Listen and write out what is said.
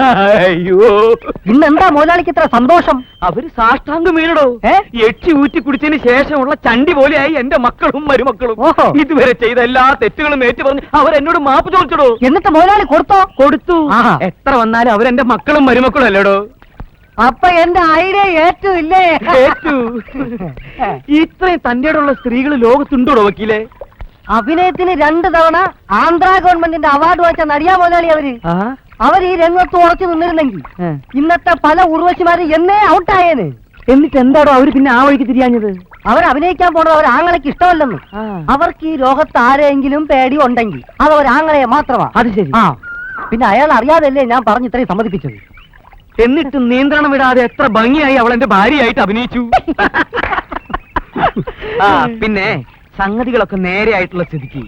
അയ്യോ, ഇന്നെന്താ മുതലാളിക്ക് ഇത്ര സന്തോഷം? അവര് സാഷ്ടാംഗം വീണടോ. എച്ചി ഊറ്റി കുടിച്ചതിന് ശേഷമുള്ള ചണ്ടി പോലെയായി എന്റെ മക്കളും മരുമക്കളും. ഓഹോ. ഇതുവരെ ചെയ്ത എല്ലാ തെറ്റുകളും ഏറ്റു പറഞ്ഞ് അവരെന്നോട് മാപ്പ് ചോദിച്ചടോ. എന്നിട്ട് മുതലാളി കൊടുത്തോ? കൊടുത്തു. ആഹാ. എത്ര വന്നാലും അവരെന്റെ മക്കളും മരുമക്കളും അല്ലേടോ. അപ്പൊ എന്റെ ഐഡിയ ഏറ്റു ഇല്ലേ? ഏറ്റു. ഇത്രയും തന്റെയുള്ള സ്ത്രീകൾ ലോകത്തുണ്ടോ വക്കീലെ? അഭിനയത്തിന് 2 തവണ ആന്ധ്ര ഗവൺമെന്റിന്റെ അവാർഡ് വാങ്ങിച്ച നടിയാ മുതലാളി അവർ ഈ രംഗത്ത് ഉറച്ചു നിന്നിരുന്നെങ്കിൽ ഇന്നത്തെ പല ഉർവശിമാരും എന്നേ ഔട്ടായേന്. എന്നിട്ട് എന്താടോ അവര് പിന്നെ ആ വഴിക്ക് തിരിയാഞ്ഞത്? അവർ അഭിനയിക്കാൻ പോണത് അവർ ആങ്ങളയ്ക്ക് ഇഷ്ടമല്ലെന്ന്. അവർക്ക് ഈ ലോകത്ത് ആരെങ്കിലും പേടി ഉണ്ടെങ്കിൽ അത് അവർ ആങ്ങളയെ മാത്രമാ. അത് ശരി. പിന്നെ അയാൾ അറിയാതല്ലേ ഞാൻ പറഞ്ഞ് ഇത്രയും സമ്മതിപ്പിച്ചത്. എന്നിട്ട് നിയന്ത്രണം വിടാതെ എത്ര ഭംഗിയായി അവൾ എന്റെ ഭാര്യയായിട്ട് അഭിനയിച്ചു. പിന്നെ സംഗതികളൊക്കെ നേരെ ആയിട്ടുള്ള സ്ഥിതിക്ക്